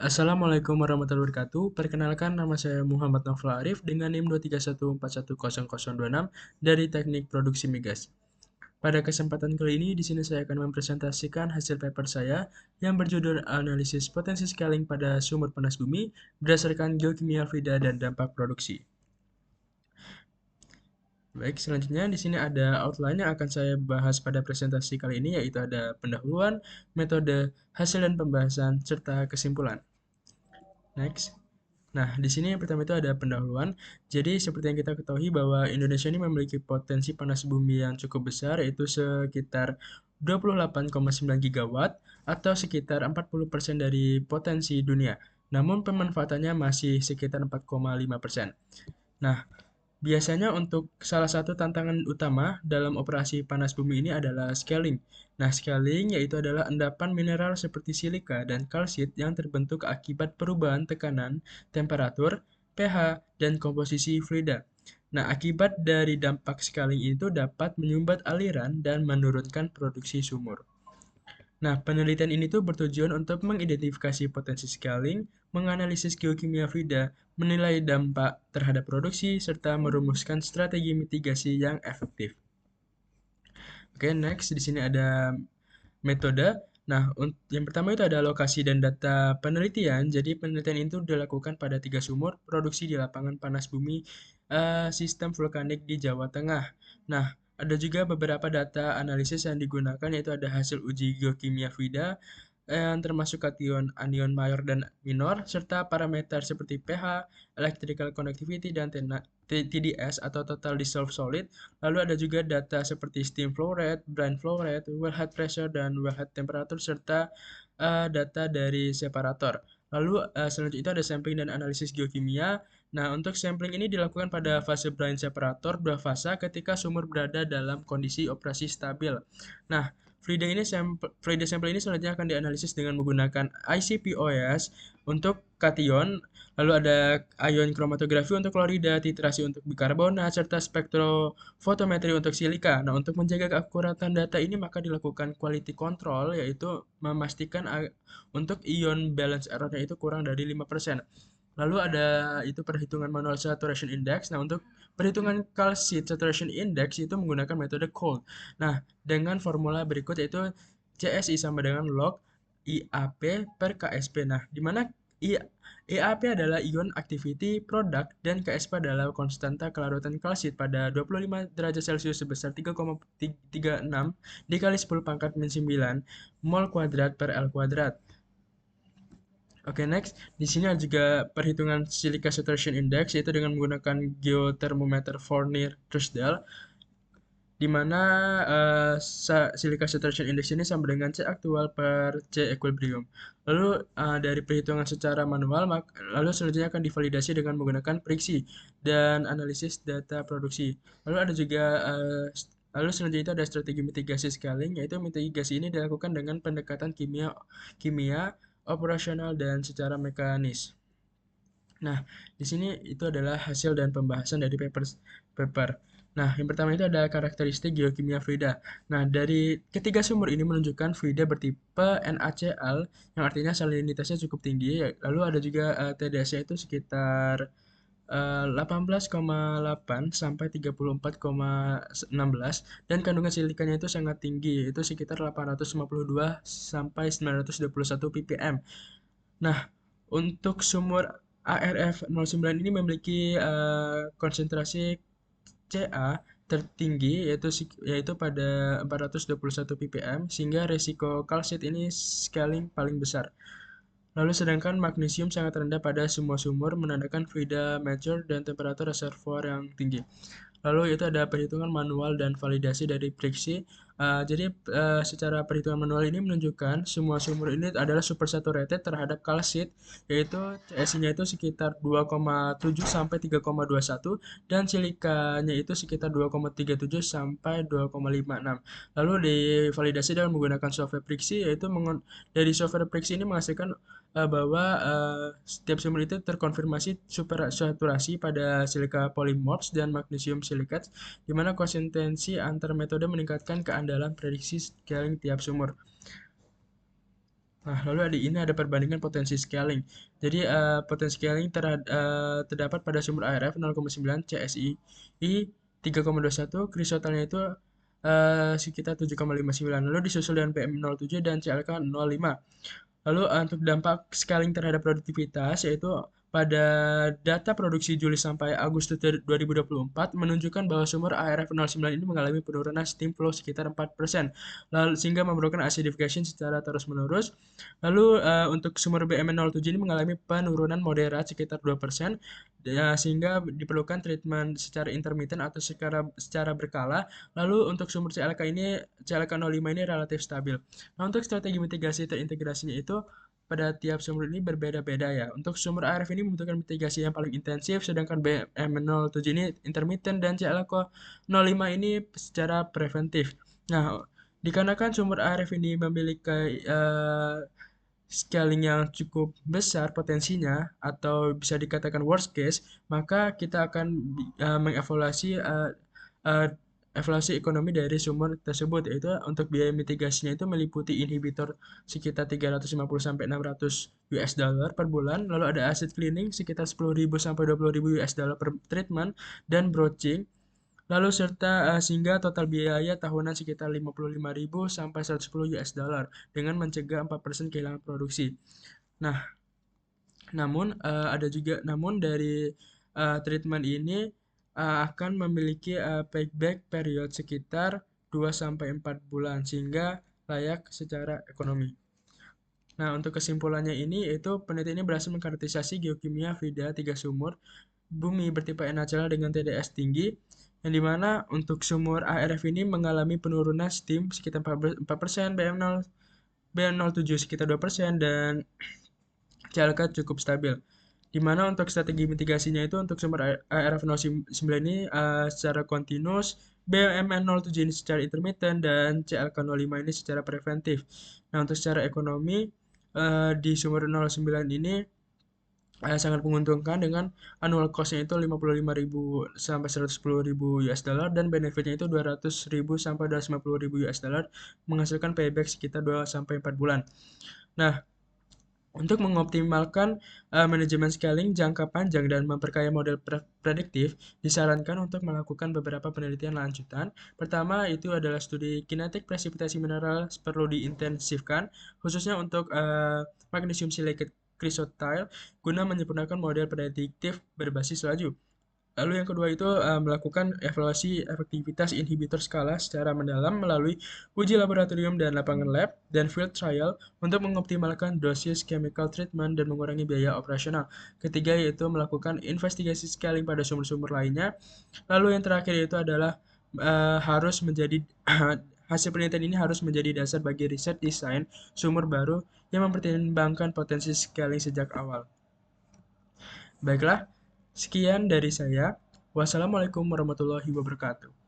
Assalamualaikum warahmatullahi wabarakatuh. Perkenalkan nama saya Muhammad Naufal Arif dengan NIM 231410026 dari Teknik Produksi Migas. Pada kesempatan kali ini, di sini saya akan mempresentasikan hasil paper saya yang berjudul Analisis Potensi Scaling pada Sumur Panas Bumi berdasarkan geokimia fluida dan dampak produksi. Baik, selanjutnya di sini ada outline yang akan saya bahas pada presentasi kali ini, yaitu ada pendahuluan, metode, hasil dan pembahasan, serta kesimpulan. Next. Nah, di sini yang pertama itu ada pendahuluan. Jadi, seperti yang kita ketahui bahwa Indonesia ini memiliki potensi panas bumi yang cukup besar, yaitu sekitar 28,9 gigawatt atau sekitar 40% dari potensi dunia. Namun, pemanfaatannya masih sekitar 4,5%. Nah, biasanya untuk salah satu tantangan utama dalam operasi panas bumi ini adalah scaling. Nah, scaling yaitu adalah endapan mineral seperti silika dan kalsit yang terbentuk akibat perubahan tekanan, temperatur, pH, dan komposisi fluida. Nah, akibat dari dampak scaling itu dapat menyumbat aliran dan menurunkan produksi sumur. Nah, penelitian ini tuh bertujuan untuk mengidentifikasi potensi scaling, menganalisis geokimia fluida, menilai dampak terhadap produksi, serta merumuskan strategi mitigasi yang efektif. Oke, next di sini ada metode. Nah, yang pertama itu ada lokasi dan data penelitian. Jadi penelitian itu dilakukan pada 3 sumur produksi di lapangan panas bumi sistem vulkanik di Jawa Tengah. Nah, ada juga beberapa data analisis yang digunakan yaitu ada hasil uji geokimia fluida yang termasuk kation, anion mayor dan minor, serta parameter seperti pH, electrical conductivity, dan TDS atau total dissolved solid. Lalu ada juga data seperti steam flow rate, brine flow rate, wellhead pressure, dan wellhead temperature, serta data dari separator. Lalu selanjutnya itu ada sampling dan analisis geokimia. Nah, untuk sampling ini dilakukan pada fase brine separator dua fase ketika sumur berada dalam kondisi operasi stabil. Nah, fluida sampel ini selanjutnya akan dianalisis dengan menggunakan ICP-OS untuk kation, lalu ada ion kromatografi untuk klorida, titrasi untuk bikarbonat, serta spektrofotometri untuk silika. Nah, untuk menjaga keakuratan data ini maka dilakukan quality control, yaitu memastikan untuk ion balance error-nya itu kurang dari 5%. Lalu ada itu perhitungan manual saturation index. Nah, untuk perhitungan calcite saturation index itu menggunakan metode cold. Nah, dengan formula berikut yaitu CSI sama dengan log IAP per KSP. Nah, di mana IAP adalah ion activity product dan KSP adalah konstanta kelarutan kalsit pada 25 derajat Celcius sebesar 3,36 dikali 10 pangkat min 9 mol kuadrat per L kuadrat. Oke, next. Di sini ada juga perhitungan silica saturation index, yaitu dengan menggunakan geothermometer Fournier-Truesdale, di mana silica saturation index ini sama dengan C aktual per C equilibrium. Lalu dari perhitungan secara manual, lalu selanjutnya akan divalidasi dengan menggunakan friksi dan analisis data produksi. Lalu ada juga lalu selanjutnya itu ada strategi mitigasi scaling, yaitu mitigasi ini dilakukan dengan pendekatan kimia, operasional, dan secara mekanis. Nah, di sini itu adalah hasil dan pembahasan dari paper. Nah, yang pertama itu ada karakteristik geokimia fluida. Nah, dari ketiga sumber ini menunjukkan fluida bertipe NaCl yang artinya salinitasnya cukup tinggi. Lalu ada juga TDS-nya itu sekitar 18,8 sampai 34,16 dan kandungan silikanya itu sangat tinggi, itu sekitar 852 sampai 921 ppm. Nah, untuk sumur ARF09 ini memiliki konsentrasi Ca tertinggi yaitu pada 421 ppm sehingga resiko kalsit ini scaling paling besar. Lalu sedangkan magnesium sangat rendah pada semua sumur menandakan fluida mature dan temperatur reservoir yang tinggi. Lalu itu ada perhitungan manual dan validasi dari friksi. Jadi secara perhitungan manual ini menunjukkan semua sumur ini adalah supersaturated terhadap kalsit, yaitu CSI-nya itu sekitar 2,7 sampai 3,21 dan silikanya itu sekitar 2,37 sampai 2,56. Lalu divalidasi dengan menggunakan software friksi, yaitu dari software friksi ini menghasilkan bahwa setiap sumber itu terkonfirmasi supersaturasi pada silika polymorphs dan magnesium silikat, di mana konsistensi antar metode meningkatkan keandalan prediksi scaling tiap sumur. Nah, lalu ada perbandingan potensi scaling. Jadi, potensi scaling terdapat pada sumber ARF 0,9, CSI 3,21, krisotalnya itu sekitar 7,59. Lalu disusul dengan PM07 dan CLK 0,5. Lalu untuk dampak scaling terhadap produktivitas yaitu pada data produksi Juli sampai Agustus 2024 menunjukkan bahwa sumber ARF09 ini mengalami penurunan steam flow sekitar 4%, lalu sehingga memerlukan acidification secara terus-menerus. Lalu untuk sumber BMN07 ini mengalami penurunan moderat sekitar 2%, ya, sehingga diperlukan treatment secara intermittent atau secara berkala. Lalu untuk sumber CLK05 ini relatif stabil. Nah, untuk strategi mitigasi terintegrasinya itu pada tiap sumber ini berbeda-beda ya. Untuk sumber ARF ini membutuhkan mitigasi yang paling intensif, sedangkan BM07 ini intermittent dan CLK05 ini secara preventif. Nah, dikarenakan sumber ARF ini memiliki scaling yang cukup besar potensinya atau bisa dikatakan worst case, maka kita akan mengevaluasi eh, evaluasi ekonomi dari sumber tersebut, yaitu untuk biaya mitigasinya itu meliputi inhibitor sekitar 350 sampai 600 US dollar per bulan, lalu ada asset cleaning sekitar 10.000 sampai 20.000 US dollar per treatment, dan broaching. Lalu serta sehingga total biaya tahunan sekitar 55.000 sampai 110 US dollar dengan mencegah 4% kehilangan produksi. Nah, namun dari treatment ini akan memiliki payback period sekitar 2 sampai 4 bulan sehingga layak secara ekonomi. Nah, untuk kesimpulannya ini yaitu peneliti ini berhasil mengkarakterisasi geokimia fluida 3 sumur bumi bertipe NaCl dengan TDS tinggi, yang dimana untuk sumur ARF ini mengalami penurunan steam sekitar 4%, BM07 sekitar 2%, dan CLK cukup stabil. Dimana untuk strategi mitigasinya itu untuk sumber ARF09 ini secara kontinus, BMN07 ini secara intermittent, dan CLK05 ini secara preventif. Nah, untuk secara ekonomi di sumber 09 ini sangat menguntungkan dengan annual cost-nya itu 55.000 sampai 110.000 US dollar dan benefitnya itu 200.000 sampai 250.000 US dollar, menghasilkan payback sekitar 2 sampai 4 bulan. Nah, untuk mengoptimalkan manajemen scaling jangka panjang dan memperkaya model prediktif, disarankan untuk melakukan beberapa penelitian lanjutan. Pertama, itu adalah studi kinetik presipitasi mineral perlu diintensifkan, khususnya untuk magnesium silicate chrysotile, guna menyempurnakan model prediktif berbasis laju. Lalu yang kedua itu melakukan evaluasi efektivitas inhibitor skala secara mendalam melalui uji laboratorium dan lapangan lab dan field trial untuk mengoptimalkan dosis chemical treatment dan mengurangi biaya operasional. Ketiga yaitu melakukan investigasi scaling pada sumber-sumber lainnya. Lalu yang terakhir itu adalah harus menjadi hasil penelitian ini harus menjadi dasar bagi riset desain sumber baru yang mempertimbangkan potensi scaling sejak awal. Baiklah, sekian dari saya. Wassalamualaikum warahmatullahi wabarakatuh.